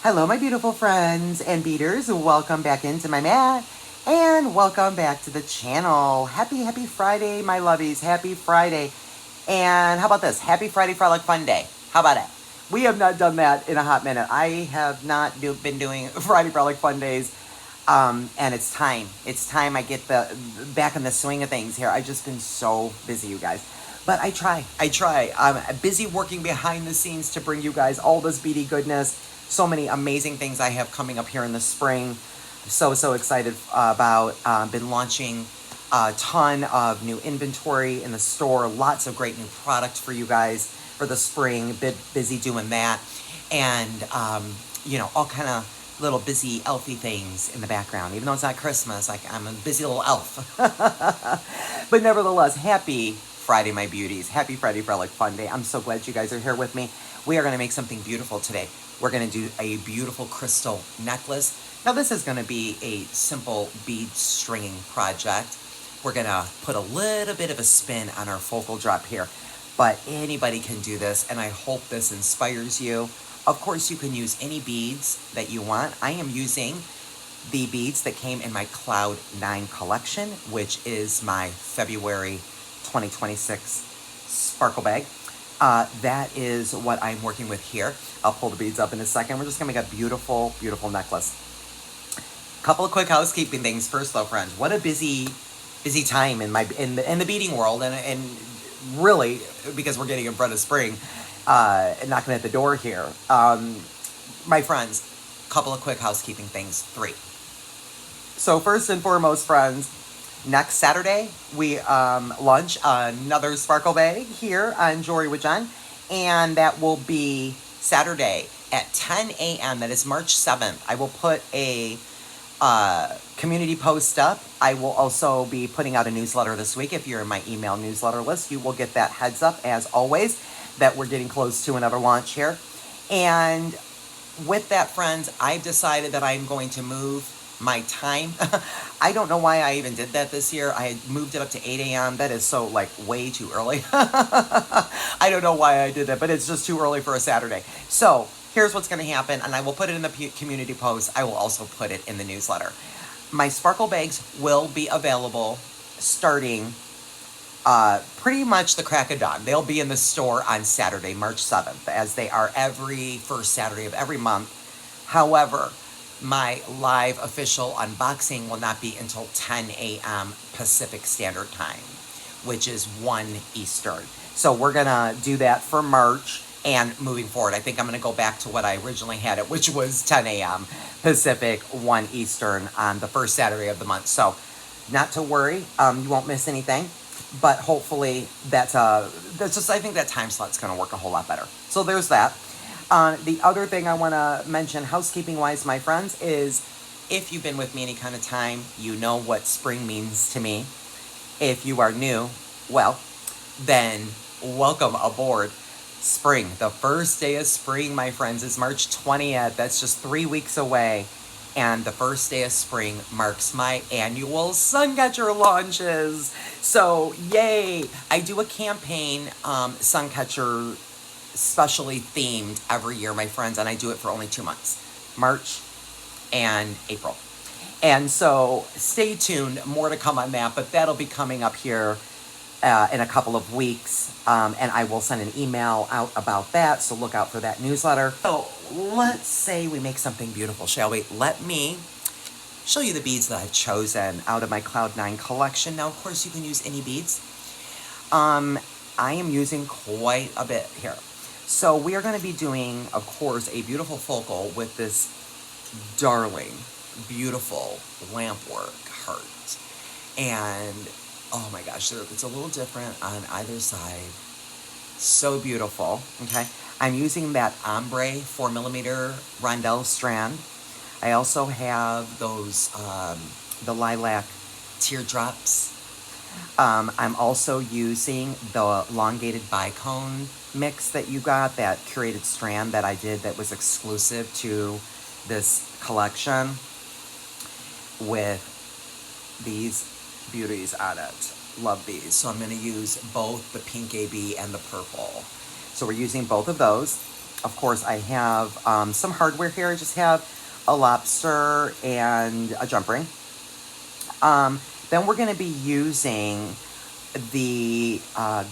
Hello, my beautiful friends and beaders. Welcome back into my mat and welcome back to the channel. Happy Friday, my lovies. Happy Friday. And how about this? Happy Friday Frolic Fun Day. How about it? We have not done that in a hot minute. I have not been doing Friday Frolic Fun Days. And it's time. It's time I get back in the swing of things here. I've just been so busy, you guys. But I try. I'm busy working behind the scenes to bring you guys all this beady goodness. So many amazing things I have coming up here in the spring. So excited about. Been launching a ton of new inventory in the store. Lots of great new product for you guys for the spring. Been busy doing that. And, all kind of little busy elfy things in the background. Even though it's not Christmas, like I'm a busy little elf. But nevertheless, happy Friday, my beauties. Happy Friday Frolic Fun Day. I'm so glad you guys are here with me. We are going to make something beautiful today. We're going to do a beautiful crystal necklace. Now this is going to be a simple bead stringing project. We're going to put a little bit of a spin on our focal drop here. But anybody can do this, and I hope this inspires you. Of course, you can use any beads that you want. I am using the beads that came in my Cloud 9 collection, which is my February 2026 sparkle bag. That is what I'm working with here. I'll pull the beads up in a second. We're just gonna make a beautiful, beautiful necklace. Couple of quick housekeeping things first, though, friends. What a busy time in the beading world, and really because we're getting in front of spring, and knocking at the door here. My friends, couple of quick housekeeping things. 3. So first and foremost, friends, next Saturday, we launch another sparkle bag here on jewelrywithjen, and that will be Saturday at 10 a.m. That is March 7th. I will put a community post up. I will also be putting out a newsletter this week. If you're in my email newsletter list, you will get that heads up, as always, that we're getting close to another launch here. And with that, friends, I've decided that I'm going to move my time. I don't know why I even did that this year. I moved it up to 8 a.m. That is so way too early. I don't know why I did that, but it's just too early for a Saturday. So here's what's going to happen, and I will put it in the community post. I will also put it in the newsletter. My sparkle bags will be available starting pretty much the crack of dawn. They'll be in the store on Saturday, March 7th, as they are every first Saturday of every month. However, my live official unboxing will not be until 10 a.m. Pacific Standard Time, which is 1 Eastern. So we're going to do that for March, and moving forward, I think I'm going to go back to what I originally had it, which was 10 a.m. Pacific, 1 Eastern on the first Saturday of the month. So not to worry, you won't miss anything, but hopefully that's just, I think that time slot's going to work a whole lot better. So there's that. The other thing I want to mention, housekeeping-wise, my friends, is if you've been with me any kind of time, you know what spring means to me. If you are new, well, then welcome aboard spring. The first day of spring, my friends, is March 20th. That's just 3 weeks away. And the first day of spring marks my annual Suncatcher launches. So, yay! I do a campaign, Suncatcher specially themed every year, my friends, and I do it for only 2 months, March and April. And so stay tuned, more to come on that, but that'll be coming up here in a couple of weeks, and I will send an email out about that, so look out for that newsletter. So let's say we make something beautiful, shall we? Let me show you the beads that I've chosen out of my Cloud 9 collection. Now, of course, you can use any beads. I am using quite a bit here. So we are going to be doing, of course, a beautiful focal with this darling, beautiful lampwork heart. And, oh my gosh, it's a little different on either side. So beautiful, okay? I'm using that ombre 4mm rondelle strand. I also have those, the lilac teardrops. I'm also using the elongated bicone mix that you got, that curated strand that I did that was exclusive to this collection, with these beauties on it. Love these. So I'm going to use both the pink AB and the purple. So we're using both of those. of course, I have some hardware here. I just have a lobster and a jump ring. Then we're going to be using the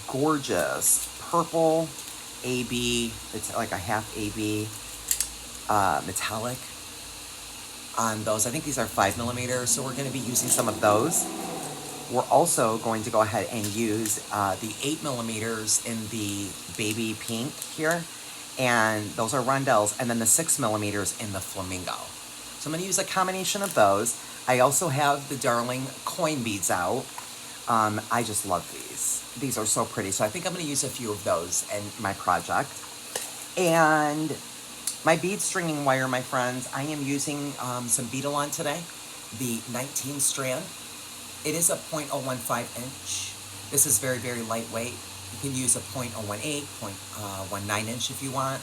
gorgeous purple AB. It's like a half AB metallic on those. I think these are 5mm, so we're going to be using some of those. We're also going to go ahead and use the 8mm in the baby pink here, and those are rondelles, and then the 6mm in the flamingo. So I'm going to use a combination of those. I also have the darling coin beads out. I just love these. These are so pretty, so I think I'm going to use a few of those in my project. And my bead stringing wire, my friends, I am using some Beaded today, the 19 strand. It is a 0.015 inch. This is very, very lightweight. You can use a 0.018, 0.19 inch if you want,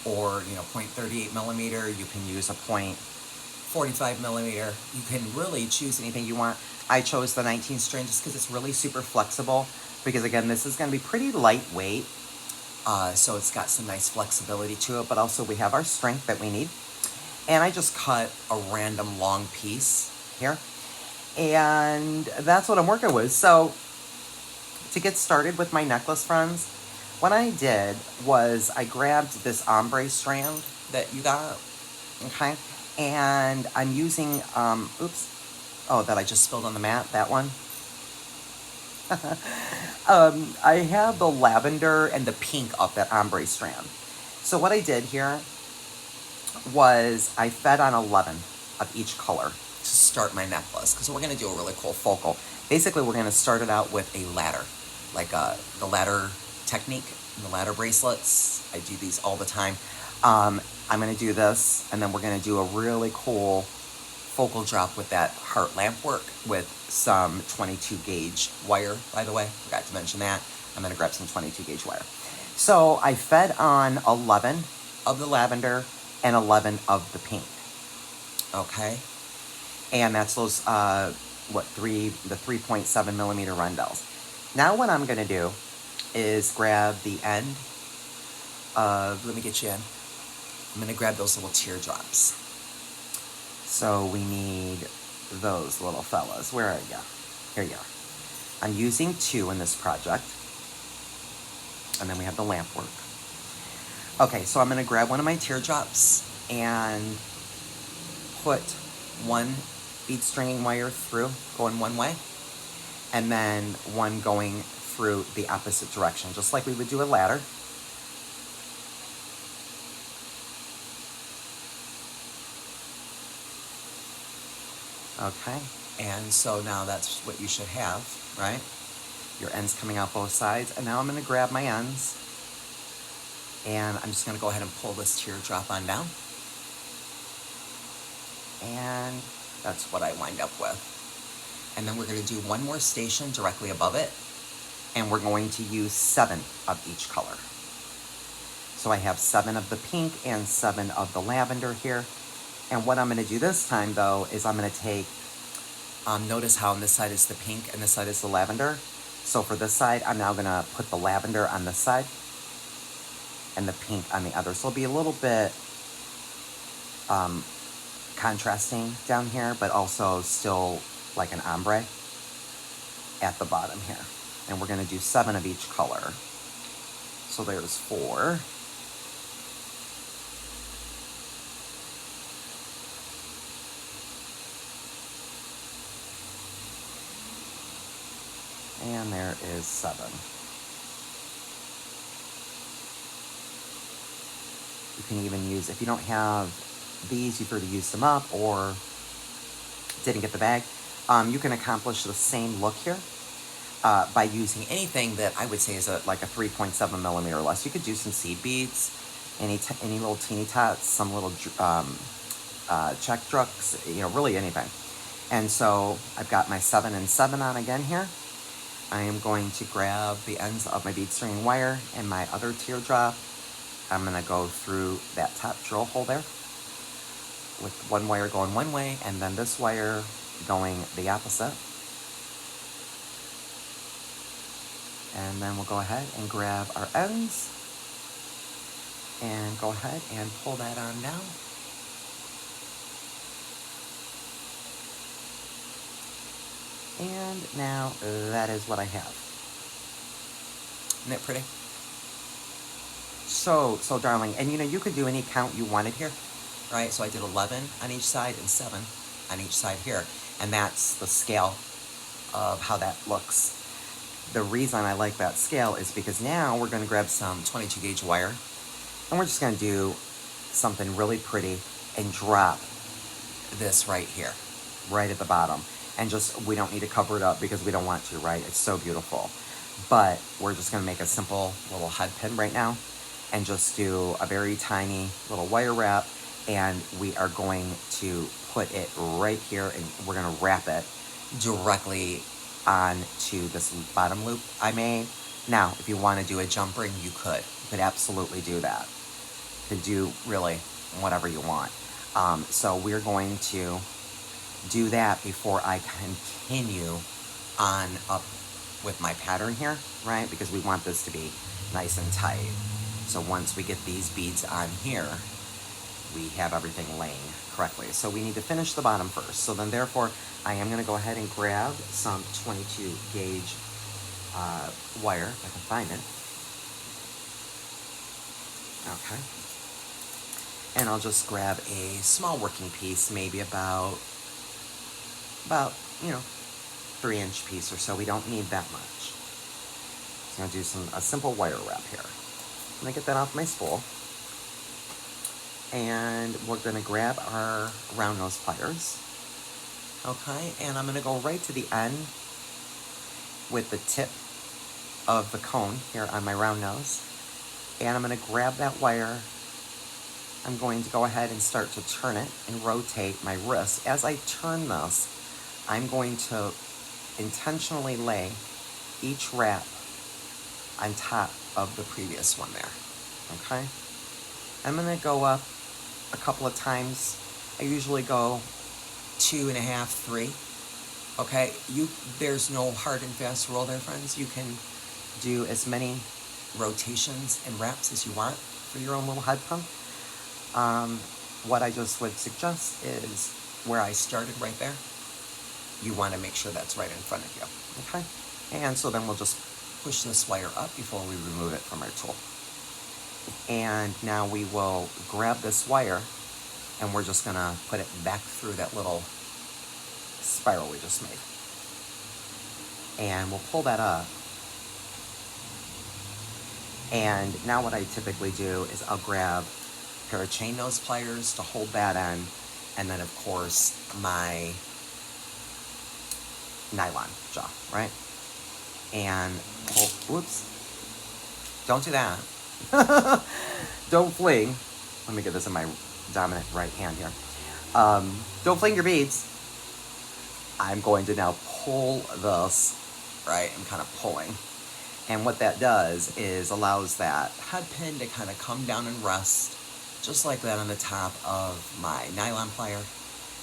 or 0.38mm. You can use a 0.45mm. You can really choose anything you want. I chose the 19 strand just because it's really super flexible. Because again, this is going to be pretty lightweight. So it's got some nice flexibility to it, but also we have our strength that we need. And I just cut a random long piece here. And that's what I'm working with. So to get started with my necklace, friends, what I did was I grabbed this ombre strand that you got, okay? And I'm using, that I just spilled on the mat, that one. I have the lavender and the pink of that ombre strand. So what I did here was I fed on 11 of each color to start my necklace, because we're going to do a really cool focal. Basically, we're going to start it out with a ladder, like the ladder technique, the ladder bracelets. I do these all the time. I'm going to do this, and then we're going to do a really cool focal drop with that heart lamp work with some 22 gauge wire, by the way. Forgot to mention that. I'm going to grab some 22 gauge wire. So I fed on 11 of the lavender and 11 of the pink. Okay? And that's those, the 3.7mm rondelles. Now what I'm going to do is grab the end of, let me get you in. I'm going to grab those little teardrops. So we need those little fellas. Where are you? Here you are. I'm using 2 in this project. And then we have the lamp work. Okay, so I'm going to grab one of my teardrops and put one bead stringing wire through, going one way, and then one going through the opposite direction, just like we would do a ladder. Okay, and so now that's what you should have, right? Your ends coming out both sides, and now I'm going to grab my ends, and I'm just going to go ahead and pull this teardrop on down, and that's what I wind up with. And then we're going to do one more station directly above it, and we're going to use 7 of each color. So I have 7 of the pink and 7 of the lavender here. And what I'm going to do this time, though, is I'm going to take, notice how on this side is the pink and this side is the lavender. So for this side, I'm now going to put the lavender on this side and the pink on the other. So it'll be a little bit contrasting down here, but also still like an ombre at the bottom here. And we're going to do 7 of each color. So there's 4. And there is 7. You can even use, if you don't have these, you've already used them up or didn't get the bag, you can accomplish the same look here by using anything that I would say is like a 3.7mm or less. You could do some seed beads, any little teeny tots, some little check drucks, really anything. And so I've got my 7 and 7 on again here. I am going to grab the ends of my bead string wire and my other teardrop. I'm going to go through that top drill hole there with one wire going one way and then this wire going the opposite. And then we'll go ahead and grab our ends And go ahead and pull that on down. And now that is what I have. Isn't that pretty? So darling, and you could do any count you wanted here, right? So I did 11 on each side and 7 on each side here. And that's the scale of how that looks. The reason I like that scale is because now we're going to grab some 22 gauge wire and we're just going to do something really pretty and drop this right here, right at the bottom. And just, we don't need to cover it up because we don't want to, right? It's so beautiful. But we're just going to make a simple little head pin right now and just do a very tiny little wire wrap. And we are going to put it right here and we're going to wrap it directly onto this bottom loop I made. Now, if you want to do a jump ring, you could. You could absolutely do that. You could do really whatever you want. So we're going to do that before I continue on up with my pattern here, right? Because we want this to be nice and tight. So once we get these beads on here, we have everything laying correctly. So we need to finish the bottom first. So then therefore, I am gonna go ahead and grab some 22 gauge wire, if I can find it. Okay. And I'll just grab a small working piece, maybe about 3-inch piece or so. We don't need that much. So I'm gonna do a simple wire wrap here. I'm gonna get that off my spool. And we're gonna grab our round nose pliers. Okay, and I'm gonna go right to the end with the tip of the cone here on my round nose. And I'm gonna grab that wire. I'm going to go ahead and start to turn it and rotate my wrist. As I turn this, I'm going to intentionally lay each wrap on top of the previous one there, okay? I'm gonna go up a couple of times. I usually go 2.5, 3, okay? There's no hard and fast rule there, friends. You can do as many rotations and wraps as you want for your own little head pump. What I just would suggest is where I started right there, you want to make sure that's right in front of you, okay? And so then we'll just push this wire up before we remove it from our tool. And now we will grab this wire and we're just gonna put it back through that little spiral we just made. And we'll pull that up. And now what I typically do is I'll grab a pair of chain nose pliers to hold that end, and then of course my nylon jaw, right? And pull, whoops, don't do that. Don't fling. Let me get this in my dominant right hand here. Don't fling your beads. I'm going to now pull this, right? I'm kind of pulling. And what that does is allows that head pin to kind of come down and rest just like that on the top of my nylon plier,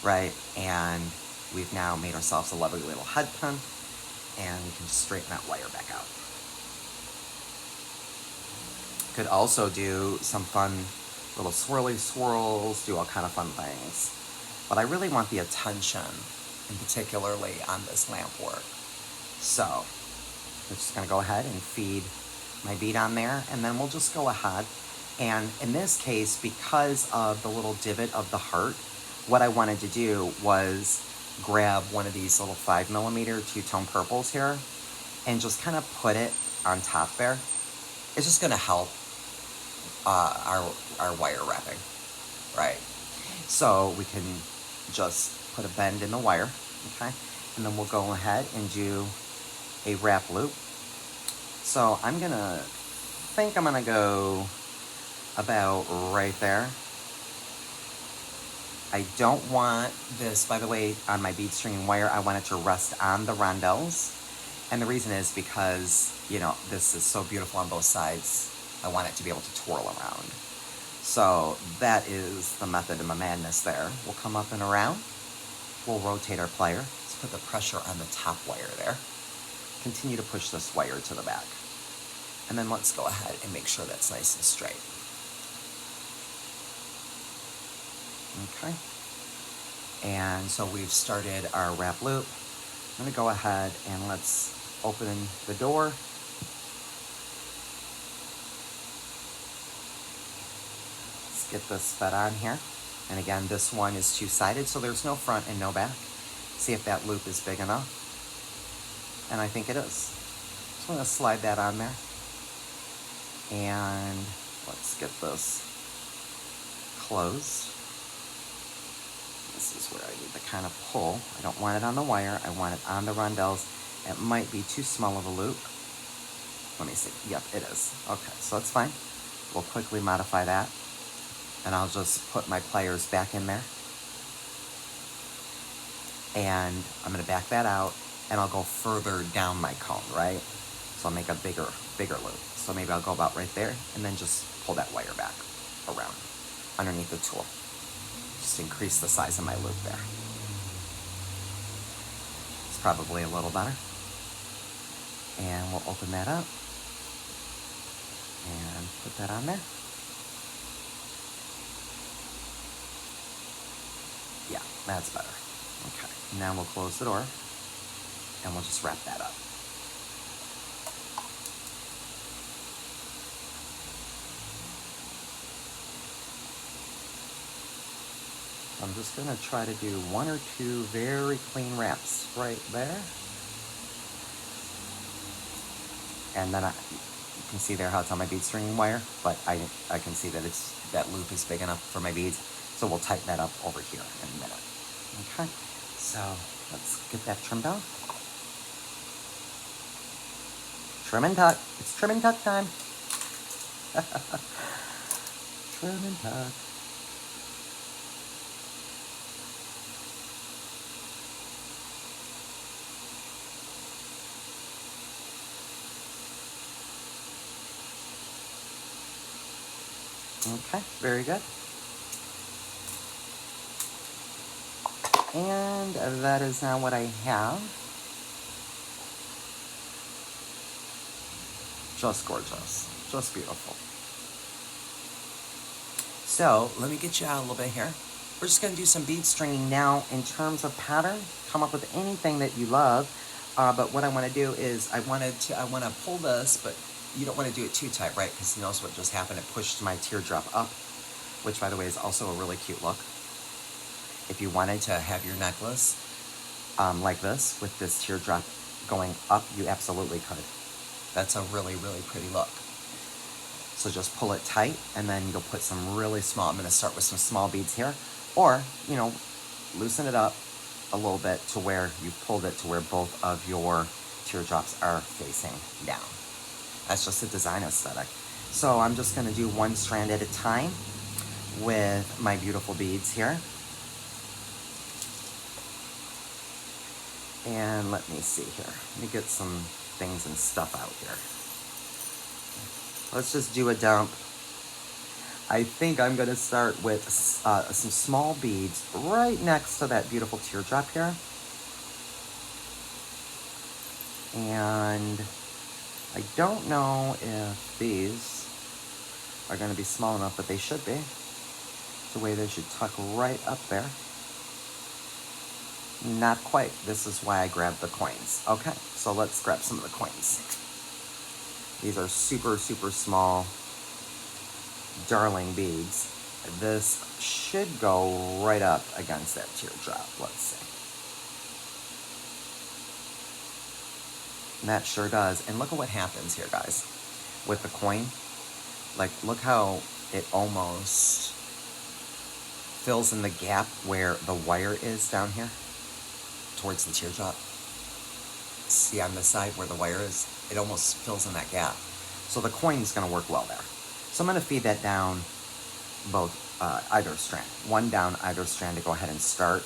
right? And we've now made ourselves a lovely little head pin, and we can just straighten that wire back out. Could also do some fun little swirly swirls, do all kind of fun things. But I really want the attention, and particularly on this lamp work. So I'm just gonna go ahead and feed my bead on there, and then we'll just go ahead. And in this case, because of the little divot of the heart, what I wanted to do was grab one of these little 5mm two-tone purples here and just kind of put it on top there. It's just gonna help our wire wrapping, right? So we can just put a bend in the wire, okay? And then we'll go ahead and do a wrap loop. So I'm gonna go about right there. I don't want this, by the way, on my bead string and wire, I want it to rest on the rondelles. And the reason is because, this is so beautiful on both sides. I want it to be able to twirl around. So that is the method of my madness there. We'll come up and around. We'll rotate our plier. Let's put the pressure on the top wire there. Continue to push this wire to the back. And then let's go ahead and make sure that's nice and straight. Okay. And so we've started our wrap loop. I'm gonna go ahead and let's open the door. Let's get this fed on here. And again, this one is two-sided, so there's no front and no back. See if that loop is big enough. And I think it is. So I'm gonna slide that on there. And let's get this closed. This is where I need to kind of pull. I don't want it on the wire. I want it on the rondelles. It might be too small of a loop. Let me see. Yep, it is. Okay, so that's fine. We'll quickly modify that. And I'll just put my pliers back in there. And I'm gonna back that out and I'll go further down my cone, right? So I'll make a bigger loop. So maybe I'll go about right there and then just pull that wire back around underneath the tool. Just increase the size of my loop there. It's probably a little better. And we'll open that up and put that on there. Yeah, that's better. Okay, now we'll close the door and we'll just wrap that up. I'm just gonna try to do one or two very clean wraps right there. And then you can see there how it's on my bead stringing wire, but I can see that that loop is big enough for my beads. So we'll tighten that up over here in a minute. Okay, so let's get that trimmed off. Trim and tuck. It's trim and tuck time. Trim and tuck. Okay, very good. And that is now what I have. Just gorgeous, just beautiful. So let me get you out a little bit here. We're just gonna do some bead stringing now. In terms of pattern, come up with anything that you love. But what I wanna do is I wanna pull this, but you don't wanna do it too tight, right? Because you notice what just happened, it pushed my teardrop up, which by the way is also a really cute look. If you wanted to have your necklace like this, with this teardrop going up, you absolutely could. That's a really, really pretty look. So just pull it tight, and then you'll put some really small, I'm gonna start with some small beads here, or, you know, loosen it up a little bit to where you've pulled it to where both of your teardrops are facing down. That's just a design aesthetic. So I'm just gonna do one strand at a time with my beautiful beads here. And let me see here. Let me get some things and stuff out here. Let's just do a dump. I think I'm gonna start with some small beads right next to that beautiful teardrop here. And I don't know if these are gonna be small enough, but they should be. The way they should tuck right up there. Not quite. This is why I grabbed the coins. Okay, so let's grab some of the coins. These are super, super small, darling beads. This should go right up against that teardrop. Let's see. And that sure does. And look at what happens here, guys, with the coin. Like, look how it almost fills in the gap where the wire is down here towards the teardrop. See on this side where the wire is? It almost fills in that gap. So the coin is going to work well there. So I'm going to feed that down both, either strand. One down either strand to go ahead and start.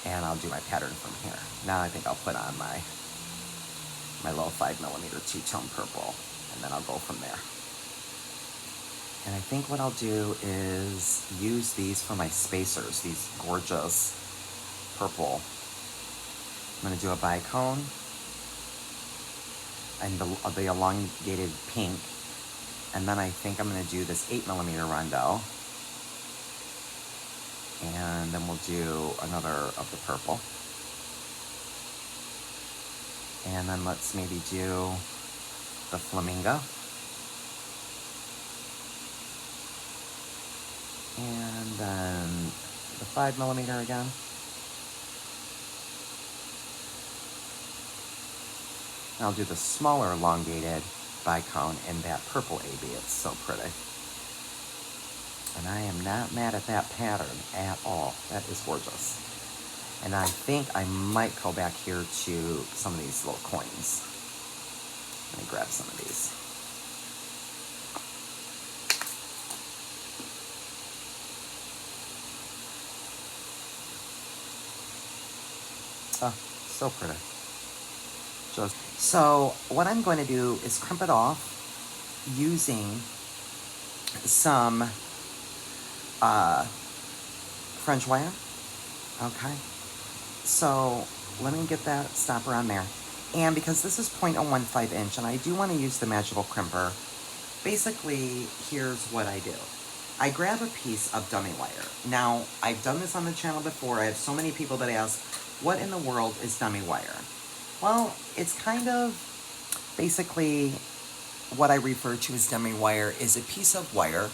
And I'll do my pattern from here. Now I think I'll put on my little 5mm two-tone purple, and then I'll go from there. And I think what I'll do is use these for my spacers, these gorgeous purple. I'm going to do a bicone and the elongated pink. And then I think I'm going to do this 8mm rondo. And then we'll do another of the purple. And then let's maybe do the flamingo. And then the 5mm again. And I'll do the smaller elongated bicone in that purple AB. It's so pretty. And I am not mad at that pattern at all. That is gorgeous. And I think I might go back here to some of these little coins. Let me grab some of these. Oh, so pretty. So what I'm going to do is crimp it off using some French wire. Okay. So let me get that stopper on there. And because this is 0.015 inch and I do want to use the magical crimper, basically here's what I do. I grab a piece of dummy wire. Now, I've done this on the channel before. I have so many people that ask, what in the world is dummy wire? Well, it's kind of basically what I refer to as dummy wire is a piece of wire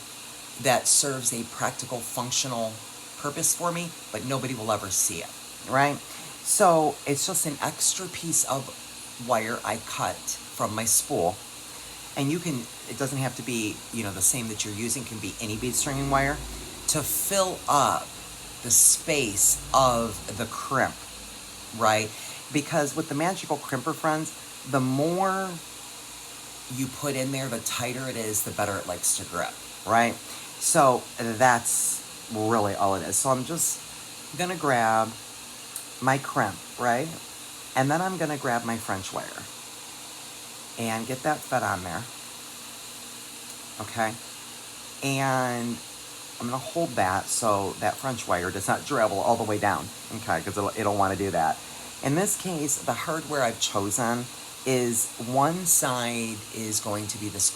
that serves a practical, functional purpose for me, but nobody will ever see it, right? So it's just an extra piece of wire I cut from my spool. And you can, it doesn't have to be, the same that you're using, can be any bead stringing wire, to fill up the space of the crimp, right? Because with the magical crimper, friends, the more you put in there, the tighter it is, the better it likes to grip, right? So that's really all it is. So I'm just gonna grab my crimp, right? And then I'm gonna grab my French wire and get that fed on there, okay? And I'm gonna hold that so that French wire does not travel all the way down, okay? Because it'll wanna do that. In this case, the hardware I've chosen is one side is going to be this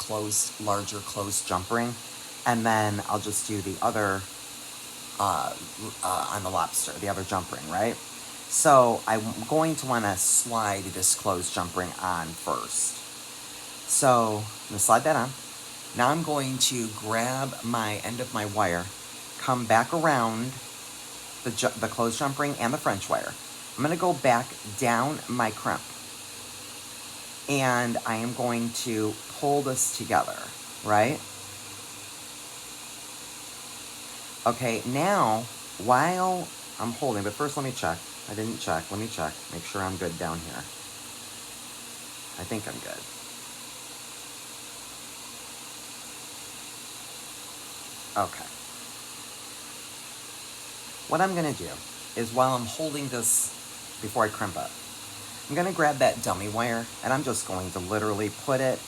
larger closed jump ring, and then I'll just do the other on the lobster, the other jump ring, right? So I'm going to want to slide this closed jump ring on first. So I'm going to slide that on. Now I'm going to grab my end of my wire, come back around the closed jump ring and the French wire. I'm going to go back down my crimp. And I am going to pull this together, right? Okay, now, while I'm holding, but first let me check. I didn't check. Let me check. Make sure I'm good down here. I think I'm good. Okay. What I'm going to do is while I'm holding this, before I crimp it, I'm going to grab that dummy wire, and I'm just going to literally put it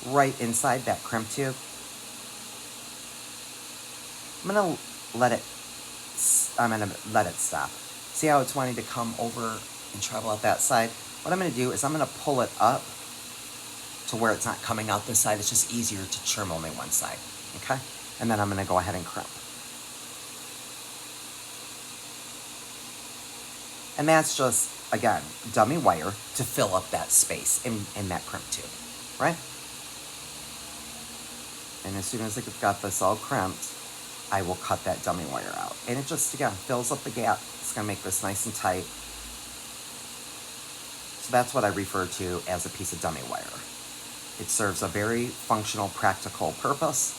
right inside that crimp tube. I'm going to let it stop. See how it's wanting to come over and travel out that side? What I'm going to do is I'm going to pull it up to where it's not coming out this side. It's just easier to trim only one side, okay? And then I'm going to go ahead and crimp. And that's just, again, dummy wire to fill up that space in that crimp tube, right? And as soon as I've got this all crimped, I will cut that dummy wire out. And it just, again, fills up the gap. It's going to make this nice and tight. So that's what I refer to as a piece of dummy wire. It serves a very functional, practical purpose,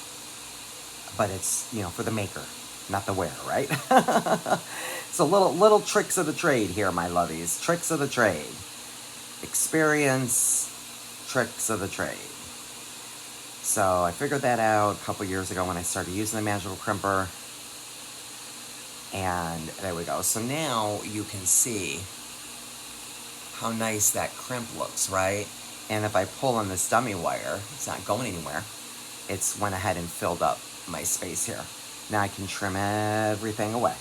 but it's, for the maker, not the wearer, right? So little tricks of the trade here, my lovies. Tricks of the trade. Experience, tricks of the trade. So I figured that out a couple years ago when I started using the magical crimper. And there we go. So now you can see how nice that crimp looks, right? And if I pull on this dummy wire, it's not going anywhere. It's went ahead and filled up my space here. Now I can trim everything away.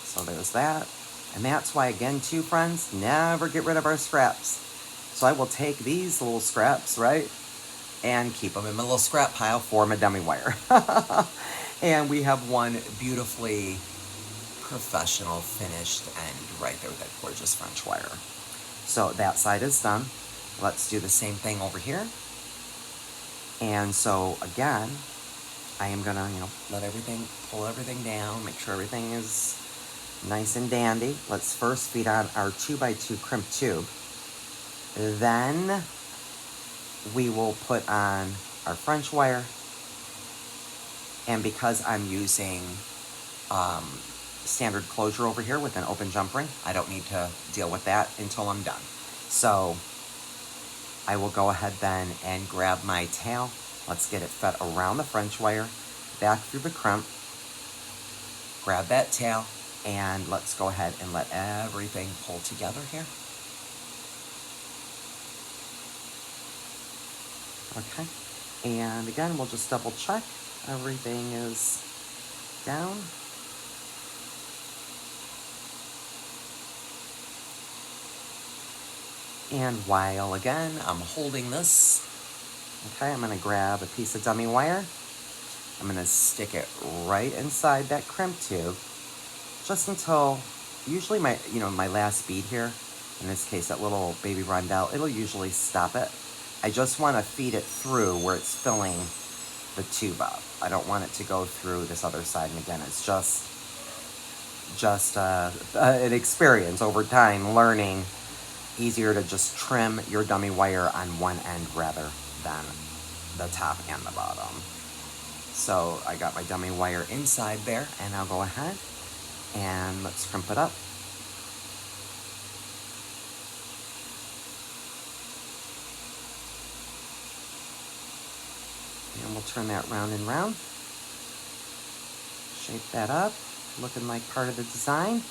So there's that. And that's why, again, too, friends, never get rid of our scraps. So I will take these little scraps, right, and keep them in my little scrap pile for my dummy wire. And we have one beautifully professional finished end right there with that gorgeous French wire. So that side is done. Let's do the same thing over here. And so again, I am gonna, pull everything down, make sure everything is nice and dandy. Let's first feed on our 2x2 crimp tube. Then we will put on our French wire. And because I'm using standard closure over here with an open jump ring, I don't need to deal with that until I'm done. So I will go ahead then and grab my tail. Let's get it fed around the French wire, back through the crimp, grab that tail, and let's go ahead and let everything pull together here. Okay, and again, we'll just double check everything is down. And while again I'm holding this, okay, I'm gonna grab a piece of dummy wire. I'm gonna stick it right inside that crimp tube, just until, usually my last bead here, in this case that little baby rondelle, it'll usually stop it. I just want to feed it through where it's filling the tube up. I don't want it to go through this other side. And again, it's just an experience over time, learning. Easier to just trim your dummy wire on one end rather than the top and the bottom. So I got my dummy wire inside there, and I'll go ahead and let's crimp it up. And we'll turn that round and round. Shape that up, looking like part of the design.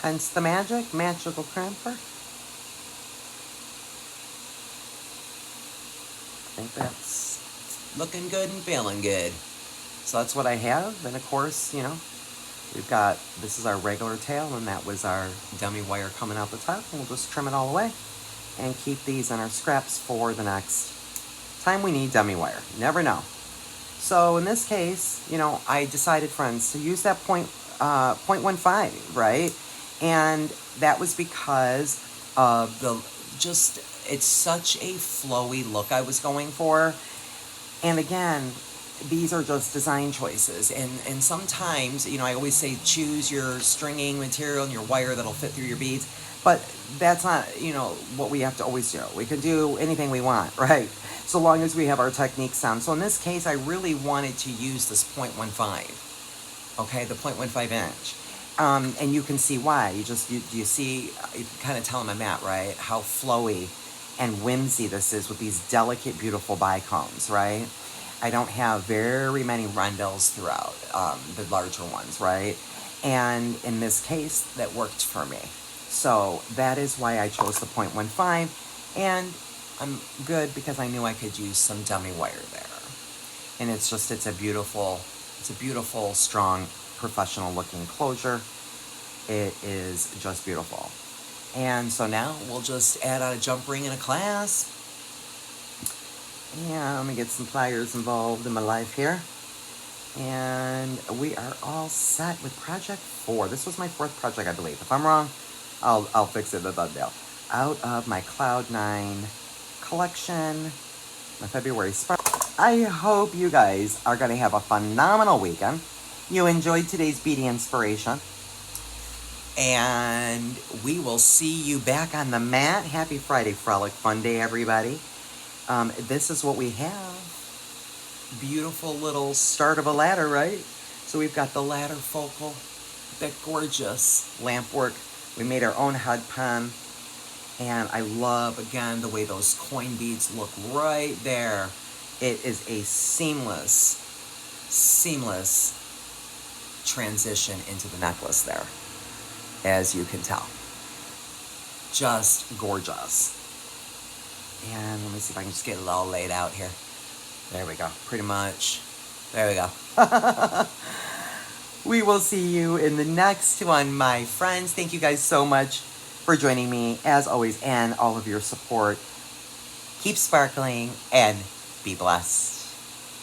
Hence the magical crimper. I think that's looking good and feeling good. So that's what I have. And of course, we've got, this is our regular tail, and that was our dummy wire coming out the top. And we'll just trim it all away and keep these in our scraps for the next time we need dummy wire. You never know. So in this case, I decided, friends, to use that 0.15, right? And that was because of it's such a flowy look I was going for. And again, these are just design choices. And sometimes, I always say choose your stringing material and your wire that'll fit through your beads. But that's not, what we have to always do. We can do anything we want, right? So long as we have our techniques down. So in this case, I really wanted to use this 0.15, okay, the 0.15 inch. And you can see why. You see, you can kind of tell on my mat, right, how flowy and whimsy this is with these delicate, beautiful bicones, right? I don't have very many rondelles throughout, the larger ones, right? And in this case, that worked for me. So that is why I chose the 0.15, and I'm good because I knew I could use some dummy wire there. And it's a beautiful, strong, professional looking closure. It is just beautiful. And so now we'll just add on a jump ring and a clasp. Yeah, let me get some pliers involved in my life here. And we are all set with project 4. This was my 4th project, I believe. If I'm wrong, I'll fix it in the thumbnail. Out of my Cloud 9 collection, my February spark. I hope you guys are going to have a phenomenal weekend. You enjoyed today's beading inspiration. And we will see you back on the mat. Happy Friday, Frolic Fun Day, everybody. This is what we have. Beautiful little start of a ladder, right? So we've got the ladder focal, that gorgeous lamp work. We made our own head pen. And I love, again, the way those coin beads look right there. It is a seamless transition into the necklace there, as you can tell. Just gorgeous. And let me see if I can just get it all laid out here. There we go, pretty much. There we go. We will see you in the next one, my friends. Thank you guys so much for joining me, as always, and all of your support. Keep sparkling and be blessed.